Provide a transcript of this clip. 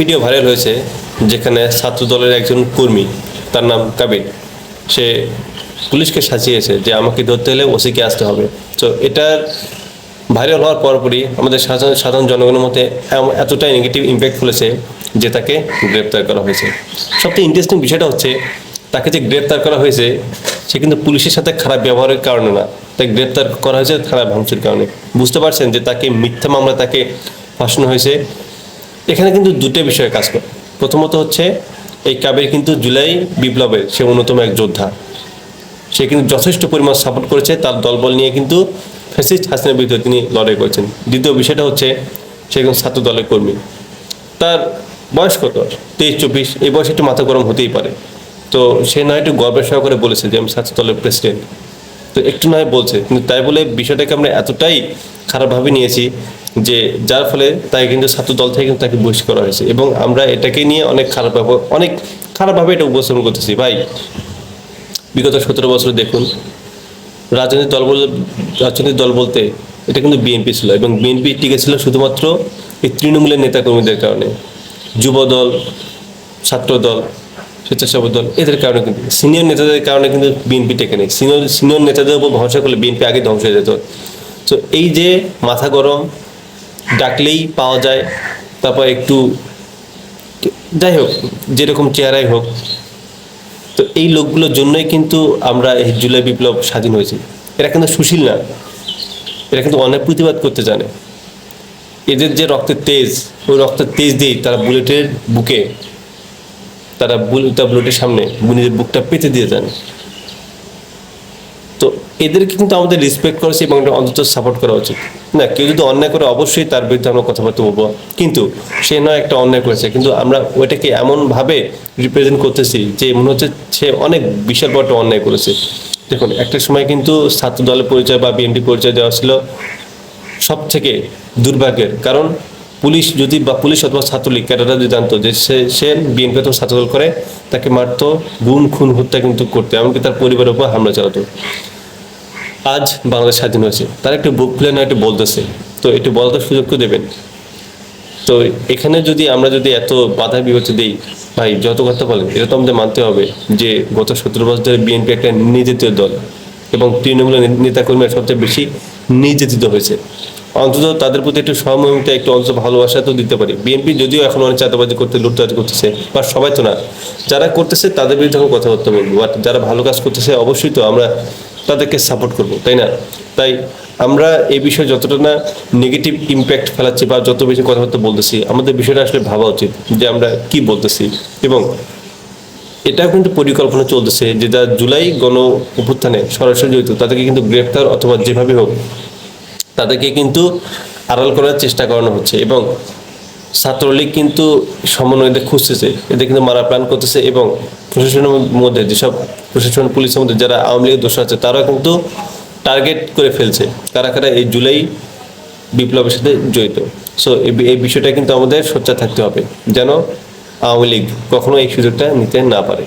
Video viral হয়েছে যেখানে ছাত্র দলের একজন কর্মী, তার নাম কাবির, সে পুলিশকে সাজিয়েছে যে আমাকে ধরতে হলে ওসিকে আসতে হবে। তো এটার ভাইরাল হওয়ার পরপরই আমাদের সাধারণ জনগণের মধ্যে এতটাই নেগেটিভ ইম্প্যাক্ট ফেলেছে যে তাকে গ্রেপ্তার করা হয়েছে। সবথেকে ইন্টারেস্টিং বিষয়টা হচ্ছে, তাকে যে গ্রেপ্তার করা হয়েছে সে কিন্তু পুলিশের সাথে খারাপ ব্যবহারের কারণে না, তাকে গ্রেপ্তার করা হয়েছে খারাপ ভাঙচুর কারণে। বুঝতে পারছেন যে তাকে মিথ্যা মামলা তাকে ফাঁসানো হয়েছে। এখানে কিন্তু দুটো বিষয় কাজ করে। প্রথমত হচ্ছে, এই কাবির কিন্তু জুলাই বিপ্লবের সে অন্যতম এক যোদ্ধা, সে কিন্তু যথেষ্ট পরিমাণ সাপোর্ট করেছে, তার দলবল নিয়ে কিন্তু ফ্যাসিস্ট হাসিনার বিরুদ্ধে তিনি লড়াই করেছেন। দ্বিতীয় বিষয়টা হচ্ছে, সে একজন ছাত্র দলের কর্মী, তার বয়স কত, 23-24, এই বয়সে একটু মাথা গরম হতেই পারে। তো সে নয় একটু গর্বের সহকারে বলেছে যে আমি ছাত্র দলের প্রেসিডেন্ট, তো একটু নয় বলছে, কিন্তু তাই বলে বিষয়টাকে আমরা এতটাই খারাপভাবে নিয়েছি যে যার ফলে তাই কিন্তু ছাত্র দল থেকে কিন্তু তাকে বহিষ্কার করা হয়েছে, এবং আমরা এটাকে নিয়ে অনেক খারাপভাবে এটা উপস্থাপন করতেছি। ভাই, বিগত 17 বছর দেখুন, রাজনৈতিক দল বলতে এটা কিন্তু বিএনপি ছিল, এবং বিএনপি টিকে ছিল শুধুমাত্র এই তৃণমূলের নেতাকর্মীদের কারণে, যুবদল, ছাত্রদল, স্বেচ্ছাসেবক দল, এদের কারণে কিন্তু, সিনিয়র নেতাদের কারণে কিন্তু বিএনপি টেকে নেই। সিনিয়র নেতাদের উপর ভরসা করলে বিএনপি আগে ধ্বংস হয়ে যেত। তো এই যে মাথা গরম, ডাকলেই পাওয়া যায়, তারপর একটু যাই হোক, যেরকম চেহারাই হোক, তো এই লোকগুলোর জন্যই কিন্তু আমরা এই জুলাই বিপ্লব স্বাধীন হয়েছি। এরা কিন্তু সুশীল না, এরা কিন্তু অনেক প্রতিবাদ করতে জানে। এদের যে রক্তের তেজ, ওই রক্তের তেজ দিয়েই তারা বুলেটের বুকে, তারা বুলেটের সামনে নিজের বুকটা পেতে দিয়ে যান। তো এদেরকে কিন্তু আমাদের রেসপেক্ট করেছে এবং অন্তত সাপোর্ট করা উচিত। না, কেউ যদি অন্যায় করে অবশ্যই তার বিরুদ্ধে আমরা কথাবার্তা বলবো, কিন্তু সে নয় একটা অন্যায় করেছে, কিন্তু আমরা ওইটাকে এমনভাবে রিপ্রেজেন্ট করতেছি যে মনে হচ্ছে সে অনেক বিশাল বড় অন্যায় করেছে। দেখুন, একটা সময় কিন্তু ছাত্র দলের পরিচয় বা বিএনপি পরিচয় দেওয়া ছিল সব থেকে দুর্ভাগ্যের, কারণ পুলিশ অথবা ছাত্রলীগ ক্যাডাররা যদি জানতো যে সে বিএনপি অথবা ছাত্রদল করে, তাকে মারতো, গুম খুন হত্যা কিন্তু করতো, এমনকি তার পরিবারের উপর হামলা চালাতো। আজ বাংলাদেশ স্বাধীন হয়েছে, তার একটু বুক খুলে না একটু বলতেছে, তো একটু বলার সুযোগ তো দেবেন। তো এখানে আমরা যদি এত বাধা বিপত্তি দিই, ভাই যত কথা বলেন, এটা তো আমাদের মানতে হবে যে গত 17 বছর ধরে বিএনপি একটা নির্যাতিত দল, এবং তৃণমূলের নেতাকর্মীরা সবচেয়ে বেশি নির্যাতিত হয়েছে। অন্তত তাদের প্রতি একটু সহমর্মিতা, একটু অন্তত ভালোবাসা তো দিতে পারি। বিএনপি যদিও এখন অনেক চাঁদাবাজি করতে, লুটতরাজ করতেছে, বা সবাই তো না, যারা করতেছে তাদের বিরুদ্ধে এখন কথাবার্তা বলবো, বাট যারা ভালো কাজ করতেছে অবশ্যই তো আমরা তাদেরকে সাপোর্ট করবো, তাই না? তাই আমরা এই বিষয়ে যতটা না নেগেটিভ ইম্প্যাক্ট ফেলাচ্ছি বা যত বেশি কথাবার্তা বলতেছি, আমাদের বিষয়টা আসলে ভাবা উচিত যে আমরা কি বলতেছি। এবং এটাও কিন্তু পরিকল্পনা চলতেছে যে যারা জুলাই গণ অভ্যুত্থানে সরাসরি জড়িত তাদেরকে কিন্তু গ্রেপ্তার অথবা যেভাবে হোক তাদেরকে কিন্তু আড়াল করার চেষ্টা করানো হচ্ছে, এবং ছাত্রলীগ কিন্তু সমন্বয়দের খুঁজতেছে, এদের কিন্তু মারা প্ল্যান করতেছে, এবং প্রশাসনের মধ্যে যেসব পুলিশের মধ্যে যারা আওয়ামী লীগের দোষ আছে তারা কিন্তু টার্গেট করে ফেলছে কারা কারা এই জুলাই বিপ্লবের সাথে জড়িত। সো এই বিষয়টা কিন্তু আমাদের সোচ্চার থাকতে হবে যেন আওয়ামী লীগ কখনো এই সুযোগটা নিতে না পারে।